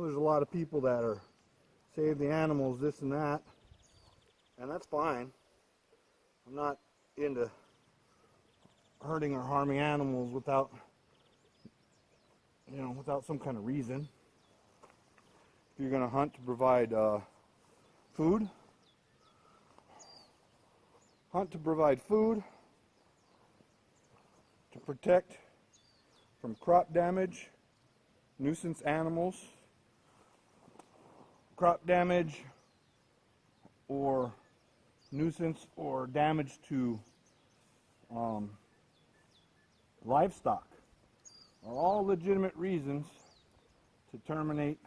There's a lot of people that are save the animals, this and that, and that's fine. I'm not into hurting or harming animals without, without some kind of reason. If you're going to hunt to provide food, hunt to provide food, to protect from crop damage, nuisance animals, crop damage, or nuisance or damage to livestock are all legitimate reasons to terminate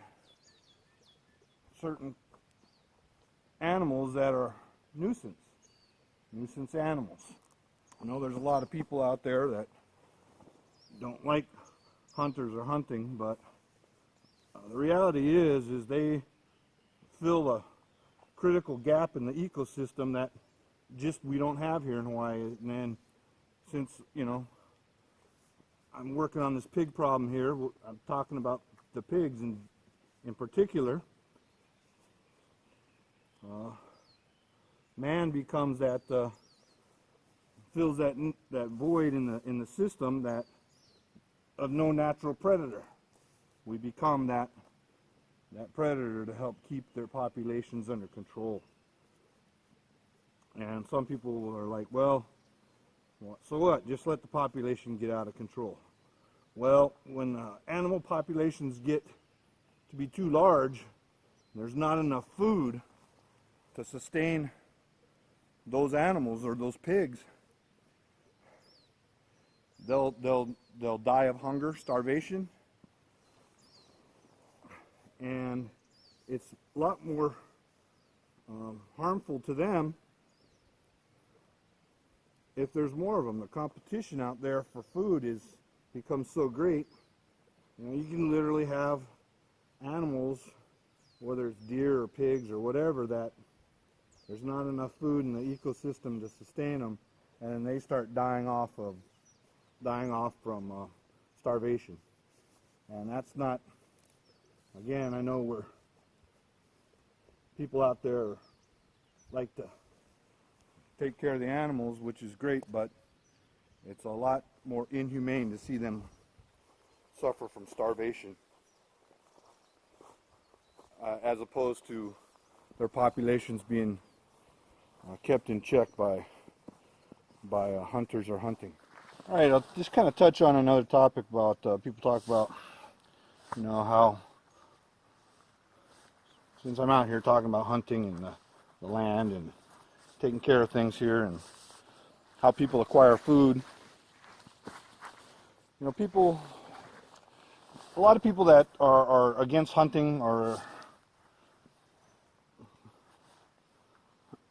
certain animals that are nuisance animals. I know there's a lot of people out there that don't like hunters or hunting, but the reality is they fill a critical gap in the ecosystem that just we don't have here in Hawaii. And then since, I'm working on this pig problem here, I'm talking about the pigs in particular. Man becomes that, fills that void in the system that of no natural predator. We become that predator to help keep their populations under control. And some people are like, well, so what? Just let the population get out of control. Well, when animal populations get to be too large, there's not enough food to sustain those animals or those pigs. They'll die of hunger, starvation, and it's a lot more harmful to them if there's more of them. The competition out there for food becomes so great. You can literally have animals, whether it's deer or pigs or whatever, that there's not enough food in the ecosystem to sustain them, and then they start dying off from starvation. And that's not, again, I know people out there like to take care of the animals, which is great, but it's a lot more inhumane to see them suffer from starvation as opposed to their populations being kept in check by hunters or hunting. All right, I'll just kind of touch on another topic about people talk about, how since I'm out here talking about hunting and the land and taking care of things here and how people acquire food. A lot of people that are against hunting or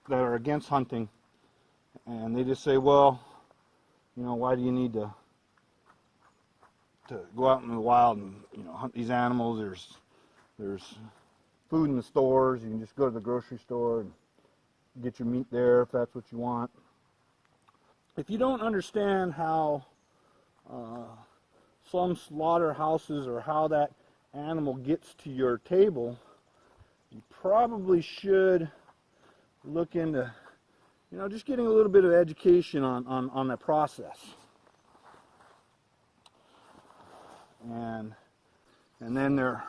that are against hunting, and they just say, well, why do you need to go out in the wild and hunt these animals? There's food in the stores. You can just go to the grocery store and get your meat there if that's what you want. If you don't understand how some slaughterhouses or how that animal gets to your table, you probably should look into just getting a little bit of education on the process. And then they're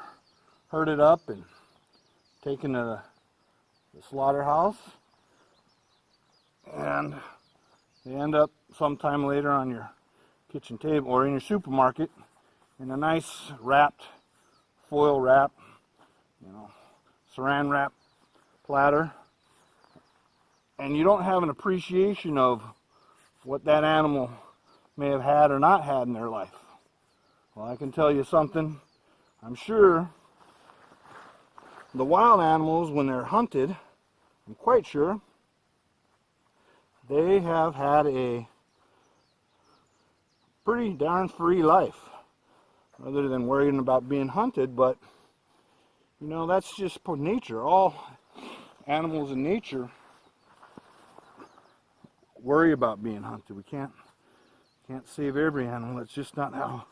herded up and taken to the slaughterhouse, and they end up sometime later on your kitchen table or in your supermarket in a nice wrapped, foil wrap, saran wrap platter. And you don't have an appreciation of what that animal may have had or not had in their life. Well, I can tell you something. I'm sure the wild animals, when they're hunted, I'm quite sure they have had a pretty darn free life, other than worrying about being hunted. But that's just nature. All animals in nature worry about being hunted. We can't save every animal. It's just not how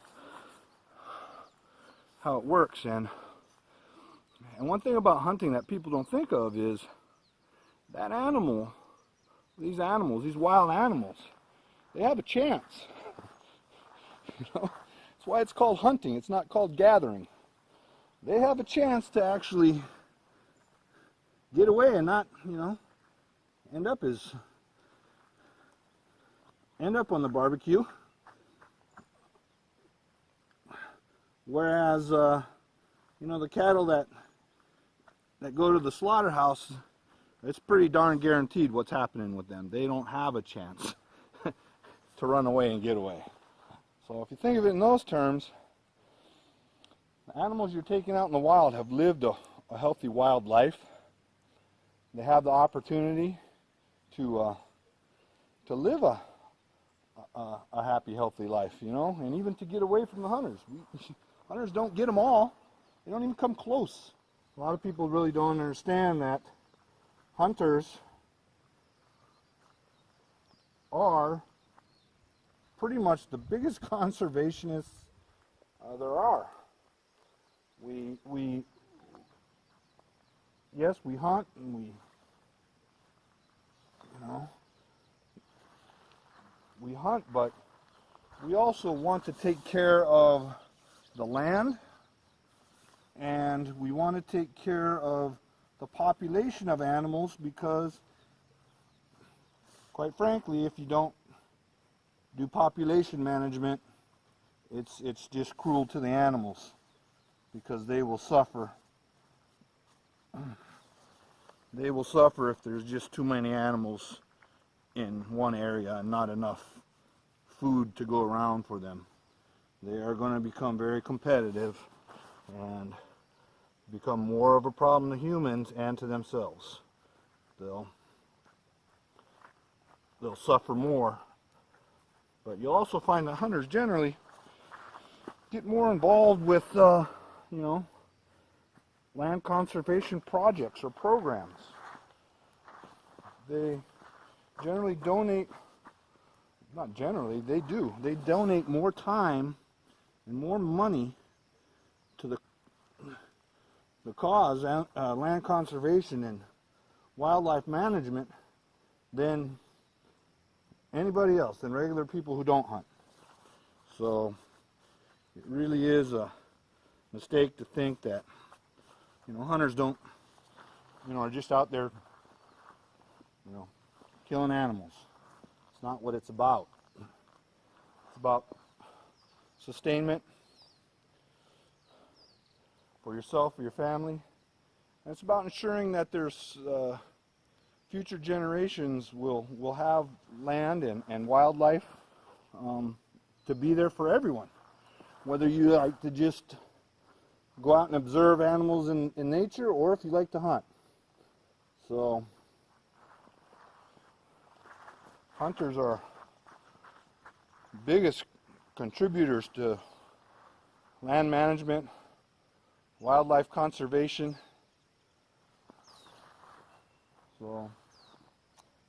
it works. And And one thing about hunting that people don't think of is that animal, these wild animals, they have a chance. You know, that's why it's called hunting. It's not called gathering. They have a chance to actually get away and not, you know, end up on the barbecue. Whereas, you know, the cattle that go to the slaughterhouse, it's pretty darn guaranteed what's happening with them. They don't have a chance to run away and get away. So if you think of it in those terms, the animals you're taking out in the wild have lived a healthy wild life. They have the opportunity to live a happy, healthy life, you know, and even to get away from the hunters. Hunters don't get them all. They don't even come close. A lot of people really don't understand that hunters are pretty much the biggest conservationists there are. Yes, we hunt and we hunt, but we also want to take care of the land, and we want to take care of the population of animals, because quite frankly, if you don't do population management, it's just cruel to the animals, because they will suffer. They will suffer if there's just too many animals in one area and not enough food to go around for them. They are going to become very competitive and become more of a problem to humans and to themselves. They'll suffer more. But you'll also find that hunters generally get more involved with, you know, land conservation projects or programs. They generally donate, not generally, they do. They donate more time and more money to the cause, land conservation and wildlife management, than anybody else, than regular people who don't hunt. So it really is a mistake to think that, you know, hunters don't, you know, are just out there, you know, killing animals. It's not what it's about. It's about sustainment for yourself, for your family. And it's about ensuring that there's future generations will have land and wildlife to be there for everyone. Whether you like to just go out and observe animals in nature, or if you like to hunt. So hunters are biggest contributors to land management, wildlife conservation. So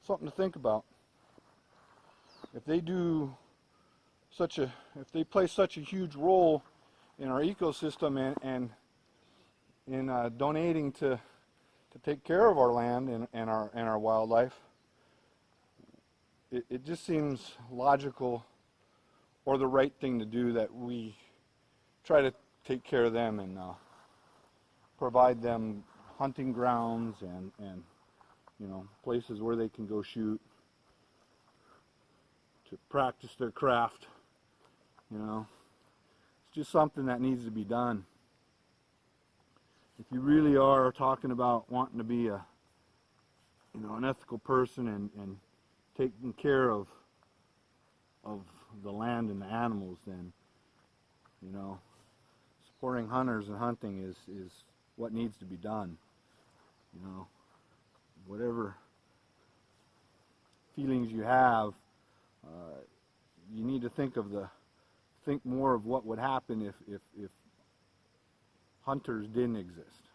something to think about. If they play such a huge role in our ecosystem and in donating to take care of our land and our wildlife, it just seems logical or the right thing to do that we try to take care of them and provide them hunting grounds and you know, places where they can go shoot to practice their craft. You know, it's just something that needs to be done. If you really are talking about wanting to be an ethical person and taking care of the land and the animals, then, you know, supporting hunters and hunting is what needs to be done. You know, whatever feelings you have, you need to think more of what would happen if hunters didn't exist.